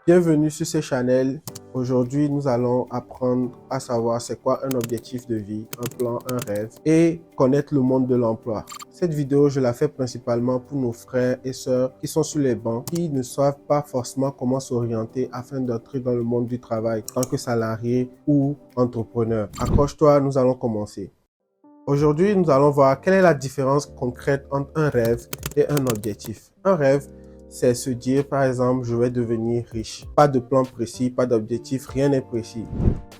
Bienvenue sur ce channel. Aujourd'hui, nous allons apprendre à savoir c'est quoi un objectif de vie, un plan, un rêve et connaître le monde de l'emploi. Cette vidéo, je la fais principalement pour nos frères et sœurs qui sont sur les bancs, qui ne savent pas forcément comment s'orienter afin d'entrer dans le monde du travail en tant que salarié ou entrepreneur. Accroche-toi, nous allons commencer. Aujourd'hui, nous allons voir quelle est la différence concrète entre un rêve et un objectif. Un rêve, c'est se dire, par exemple, je vais devenir riche. Pas de plan précis, pas d'objectif, rien n'est précis.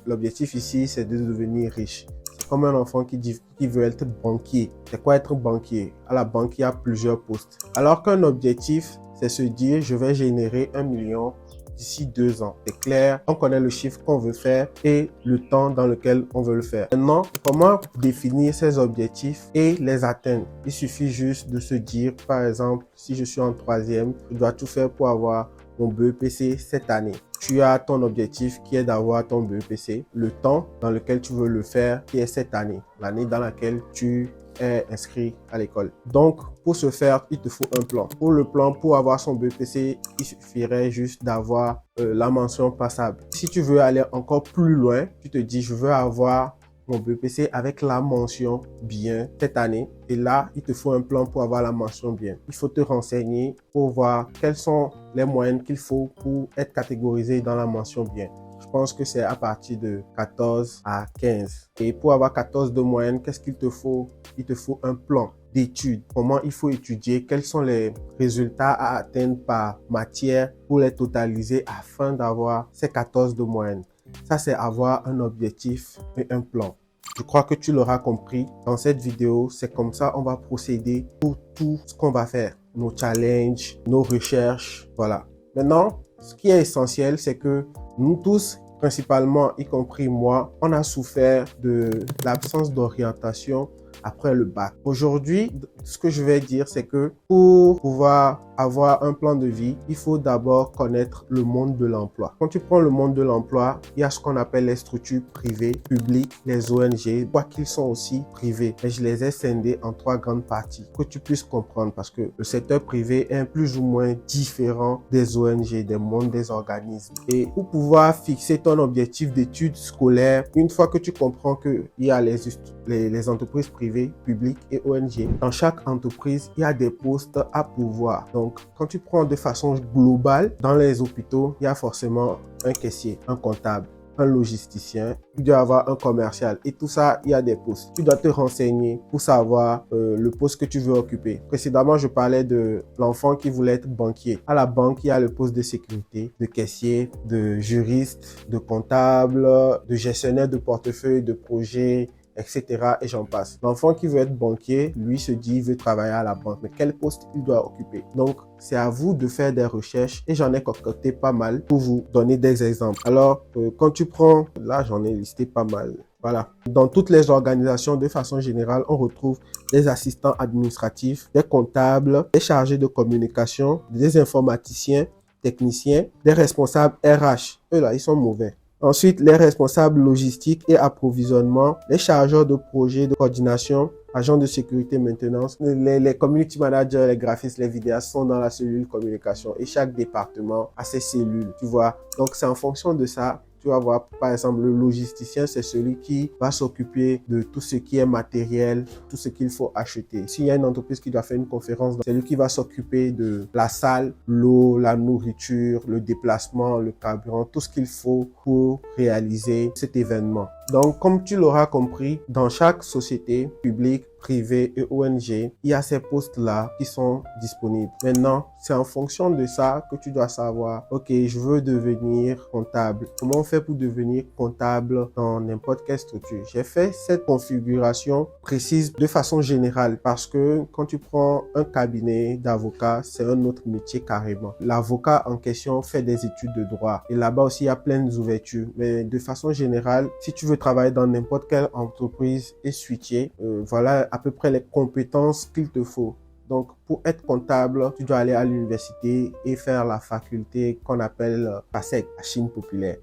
L'objectif ici, c'est de devenir riche. C'est comme un enfant qui veut être banquier. C'est quoi être banquier? À la banque, il y a plusieurs postes. Alors qu'un objectif, c'est se dire, je vais générer 1 million d'ici 2 ans. C'est clair, on connaît le chiffre qu'on veut faire et le temps dans lequel on veut le faire. Maintenant, comment définir ces objectifs et les atteindre? Il suffit juste de se dire, par exemple, si je suis en 3e, je dois tout faire pour avoir mon BEPC cette année. Tu as ton objectif qui est d'avoir ton BEPC, le temps dans lequel tu veux le faire qui est cette année, l'année dans laquelle tu est inscrit à l'école. Donc, pour ce faire, il te faut un plan. Pour le plan, pour avoir son BEPC, il suffirait juste d'avoir la mention passable. Si tu veux aller encore plus loin, tu te dis, je veux avoir mon BEPC avec la mention bien cette année. Et là, il te faut un plan pour avoir la mention bien. Il faut te renseigner pour voir quelles sont les moyennes qu'il faut pour être catégorisé dans la mention bien. Je pense que c'est à partir de 14 à 15. Et pour avoir 14 de moyenne, qu'est-ce qu'il te faut? Il te faut un plan d'études. Comment il faut étudier? Quels sont les résultats à atteindre par matière pour les totaliser afin d'avoir ces 14 de moyenne? Ça, c'est avoir un objectif et un plan. Je crois que tu l'auras compris. Dans cette vidéo, c'est comme ça on va procéder pour tout ce qu'on va faire. Nos challenges, nos recherches, voilà. Maintenant, ce qui est essentiel, c'est que nous tous, principalement, y compris moi, on a souffert de l'absence d'orientation après le bac. Aujourd'hui, ce que je vais dire, c'est que pour pouvoir avoir un plan de vie, il faut d'abord connaître le monde de l'emploi. Quand tu prends le monde de l'emploi, il y a ce qu'on appelle les structures privées, publiques, les ONG, quoi qu'ils sont aussi privés. Et je les ai scindés en 3 grandes parties pour que tu puisses comprendre parce que le secteur privé est plus ou moins différent des ONG, des mondes des organismes. Et pour pouvoir fixer ton objectif d'études scolaires, une fois que tu comprends qu'il y a les entreprises privées, publiques et ONG, dans chaque entreprise, il y a des postes à pourvoir. Donc, quand tu prends de façon globale, dans les hôpitaux, il y a forcément un caissier, un comptable, un logisticien, il doit y avoir un commercial et tout ça, il y a des postes. Tu dois te renseigner pour savoir le poste que tu veux occuper. Précédemment, je parlais de l'enfant qui voulait être banquier. À la banque, il y a le poste de sécurité, de caissier, de juriste, de comptable, de gestionnaire de portefeuille, de projet, etc. et j'en passe. L'enfant qui veut être banquier, lui se dit, il veut travailler à la banque. Mais quel poste il doit occuper? Donc, c'est à vous de faire des recherches et j'en ai concocté pas mal pour vous donner des exemples. Alors, quand tu prends, là, j'en ai listé pas mal. Voilà. Dans toutes les organisations, de façon générale, on retrouve des assistants administratifs, des comptables, des chargés de communication, des informaticiens, techniciens, des responsables RH. Eux là, ils sont mauvais. Ensuite, les responsables logistiques et approvisionnement, les chargeurs de projets de coordination, agents de sécurité maintenance, les community managers, les graphistes, les vidéastes sont dans la cellule communication et chaque département a ses cellules, tu vois. Donc, c'est en fonction de ça. Tu vas voir, par exemple, le logisticien, c'est celui qui va s'occuper de tout ce qui est matériel, tout ce qu'il faut acheter. S'il y a une entreprise qui doit faire une conférence, c'est lui qui va s'occuper de la salle, l'eau, la nourriture, le déplacement, le carburant, tout ce qu'il faut pour réaliser cet événement. Donc, comme tu l'auras compris, dans chaque société publique, privée et ONG, il y a ces postes-là qui sont disponibles. Maintenant, c'est en fonction de ça que tu dois savoir, ok, je veux devenir comptable. Comment on fait pour devenir comptable dans n'importe quelle structure? J'ai fait cette configuration précise de façon générale parce que quand tu prends un cabinet d'avocat, c'est un autre métier carrément. L'avocat en question fait des études de droit et là-bas aussi, il y a plein d'ouvertures. Mais de façon générale, si tu veux travailler dans n'importe quelle entreprise et switcher, voilà à peu près les compétences qu'il te faut. Donc, pour être comptable, tu dois aller à l'université et faire la faculté qu'on appelle PASSEC, la Chine populaire.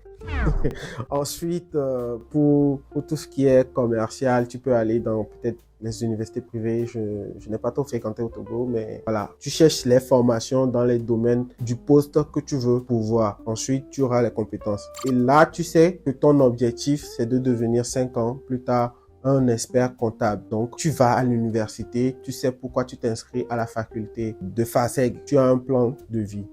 Ensuite, pour tout ce qui est commercial, tu peux aller dans peut-être les universités privées, je n'ai pas trop fréquenté au Togo, mais voilà. Tu cherches les formations dans les domaines du poste que tu veux pouvoir. Ensuite, tu auras les compétences. Et là, tu sais que ton objectif, c'est de devenir 5 ans plus tard un expert comptable. Donc, tu vas à l'université, tu sais pourquoi tu t'inscris à la faculté de FASEG. Tu as un plan de vie.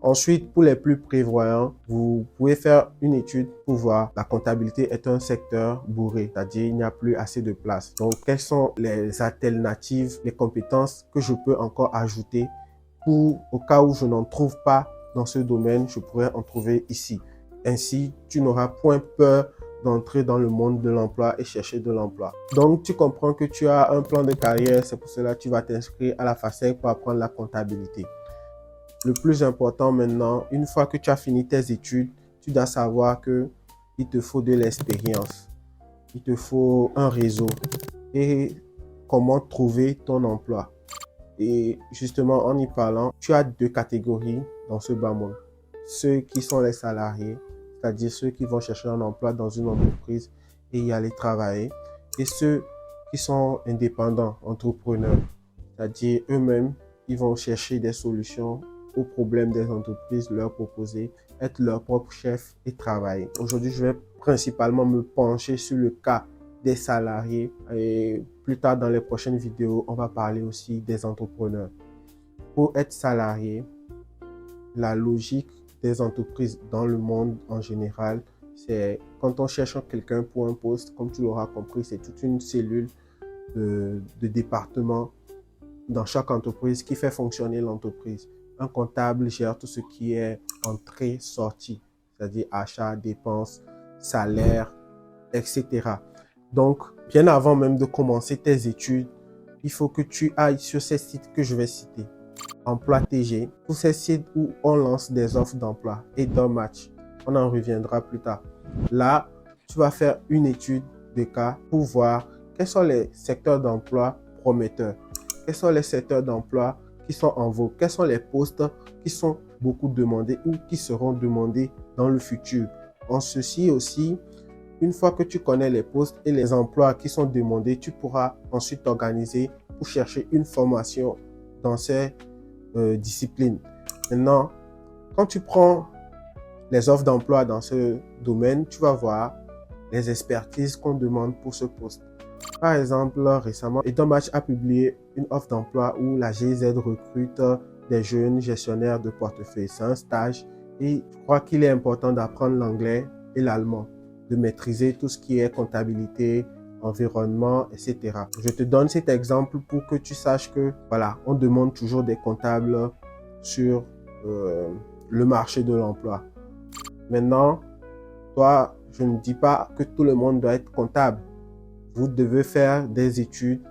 Ensuite, pour les plus prévoyants, vous pouvez faire une étude pour voir la comptabilité est un secteur bourré, c'est-à-dire il n'y a plus assez de place. Donc, quelles sont les alternatives, les compétences que je peux encore ajouter pour, au cas où je n'en trouve pas dans ce domaine, je pourrais en trouver ici. Ainsi, tu n'auras point peur d'entrer dans le monde de l'emploi et chercher de l'emploi. Donc, tu comprends que tu as un plan de carrière, c'est pour cela que tu vas t'inscrire à la FASEG pour apprendre la comptabilité. Le plus important maintenant, une fois que tu as fini tes études, tu dois savoir que il te faut de l'expérience, il te faut un réseau et comment trouver ton emploi. Et justement, en y parlant, tu as deux catégories dans ce bas monde. Ceux qui sont les salariés, c'est-à-dire ceux qui vont chercher un emploi dans une entreprise et y aller travailler, et ceux qui sont indépendants, entrepreneurs, c'est-à-dire eux-mêmes, ils vont chercher des solutions aux problèmes des entreprises, leur proposer, être leur propre chef et travailler. Aujourd'hui, je vais principalement me pencher sur le cas des salariés et plus tard dans les prochaines vidéos, on va parler aussi des entrepreneurs. Pour être salarié, la logique des entreprises dans le monde en général, c'est quand on cherche quelqu'un pour un poste, comme tu l'auras compris, c'est toute une cellule de département dans chaque entreprise qui fait fonctionner l'entreprise. Un comptable gère tout ce qui est entrée, sortie, c'est-à-dire achat, dépenses, salaire, etc. Donc, bien avant même de commencer tes études, il faut que tu ailles sur ces sites que je vais citer. Emploi TG, tous ces sites où on lance des offres d'emploi et d'un match. On en reviendra plus tard. Là, tu vas faire une étude de cas pour voir quels sont les secteurs d'emploi prometteurs. Quels sont les secteurs d'emploi qui sont en vogue? Quels sont les postes qui sont beaucoup demandés ou qui seront demandés dans le futur? En ceci aussi, une fois que tu connais les postes et les emplois qui sont demandés, tu pourras ensuite t'organiser pour chercher une formation dans ces disciplines. Maintenant, quand tu prends les offres d'emploi dans ce domaine, tu vas voir les expertises qu'on demande pour ce poste. Par exemple, récemment, Edomatch a publié une offre d'emploi où la GIZ recrute des jeunes gestionnaires de portefeuille. C'est un stage et je crois qu'il est important d'apprendre l'anglais et l'allemand, de maîtriser tout ce qui est comptabilité, environnement, etc. Je te donne cet exemple pour que tu saches que, voilà, on demande toujours des comptables sur le marché de l'emploi. Maintenant, toi, je ne dis pas que tout le monde doit être comptable. Vous devez faire des études,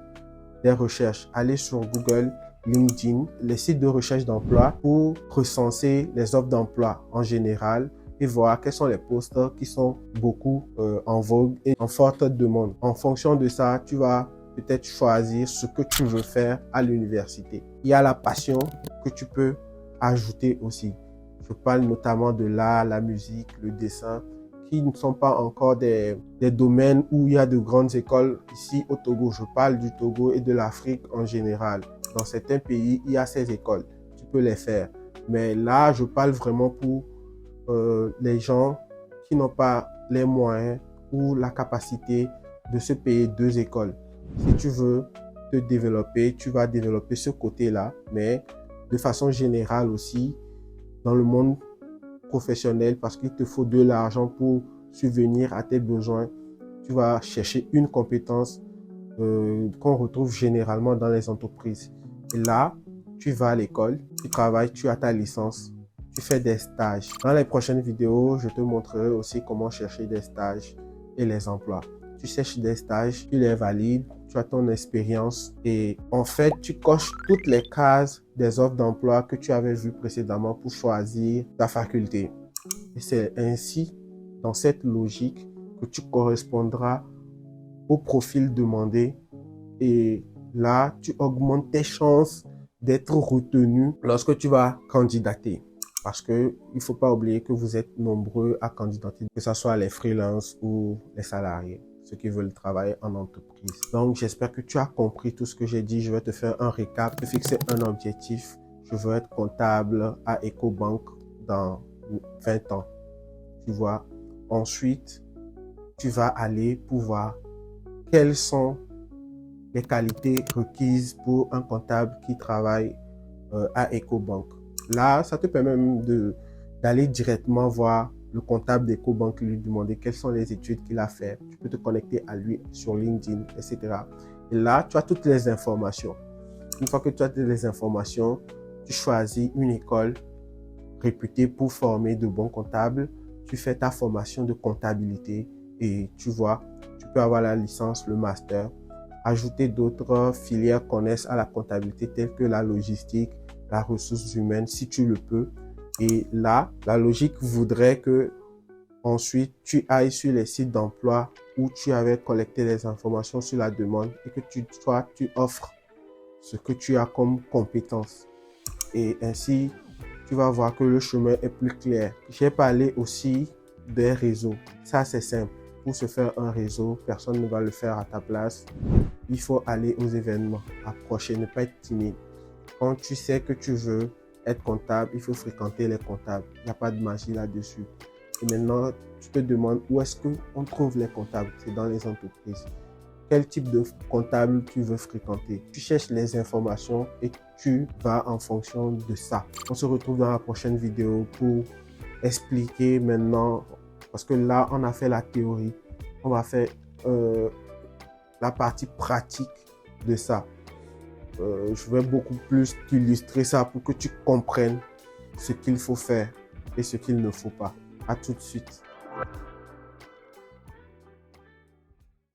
des recherches. Allez sur Google, LinkedIn, les sites de recherche d'emploi pour recenser les offres d'emploi en général et voir quels sont les postes qui sont beaucoup en vogue et en forte demande. En fonction de ça, tu vas peut-être choisir ce que tu veux faire à l'université. Il y a la passion que tu peux ajouter aussi. Je parle notamment de l'art, la musique, le dessin, qui ne sont pas encore des domaines où il y a de grandes écoles ici au Togo. Je parle du Togo et de l'Afrique en général. Dans certains pays, il y a ces écoles. Tu peux les faire. Mais là, je parle vraiment pour les gens qui n'ont pas les moyens ou la capacité de se payer 2 écoles. Si tu veux te développer, tu vas développer ce côté-là. Mais de façon générale aussi, dans le monde professionnel, parce qu'il te faut de l'argent pour subvenir à tes besoins, tu vas chercher une compétence qu'on retrouve généralement dans les entreprises. Et là, tu vas à l'école, tu travailles, tu as ta licence, tu fais des stages. Dans les prochaines vidéos, je te montrerai aussi comment chercher des stages et les emplois. Tu cherches des stages, tu les valides, tu as ton expérience et en fait, tu coches toutes les cases des offres d'emploi que tu avais vues précédemment pour choisir ta faculté. Et c'est ainsi, dans cette logique, que tu correspondras au profil demandé et là, tu augmentes tes chances d'être retenu lorsque tu vas candidater. Parce que il faut pas oublier que vous êtes nombreux à candidater, que ce soit les freelances ou les salariés. ceux qui veulent travailler en entreprise. Donc, j'espère que tu as compris tout ce que j'ai dit. Je vais te faire un récap, te fixer un objectif. Je veux être comptable à Ecobank dans 20 ans. Tu vois. Ensuite, tu vas aller pour voir quelles sont les qualités requises pour un comptable qui travaille à Ecobank. Là, ça te permet même d'aller directement voir le comptable d'Ecobank, lui demander quelles sont les études qu'il a fait. Tu peux te connecter à lui sur LinkedIn, etc. Et là, tu as toutes les informations. Une fois que tu as toutes les informations, tu choisis une école réputée pour former de bons comptables. Tu fais ta formation de comptabilité et tu vois, tu peux avoir la licence, le master, ajouter d'autres filières connexes à la comptabilité telles que la logistique, la ressources humaines, si tu le peux. Et là, la logique voudrait que ensuite tu ailles sur les sites d'emploi où tu avais collecté les informations sur la demande et que tu offres ce que tu as comme compétence. Et ainsi, tu vas voir que le chemin est plus clair. J'ai parlé aussi des réseaux. Ça, c'est simple. Pour se faire un réseau, personne ne va le faire à ta place. Il faut aller aux événements, approcher, ne pas être timide. Quand tu sais que tu veux être comptable, il faut fréquenter les comptables. Il n'y a pas de magie là-dessus. Et maintenant, tu te demandes où est-ce qu'on trouve les comptables. C'est dans les entreprises. Quel type de comptable tu veux fréquenter. Tu cherches les informations et tu vas en fonction de ça. On se retrouve dans la prochaine vidéo pour expliquer maintenant, parce que là, on a fait la théorie. On va faire la partie pratique de ça. Je vais beaucoup plus t'illustrer ça pour que tu comprennes ce qu'il faut faire et ce qu'il ne faut pas. À tout de suite.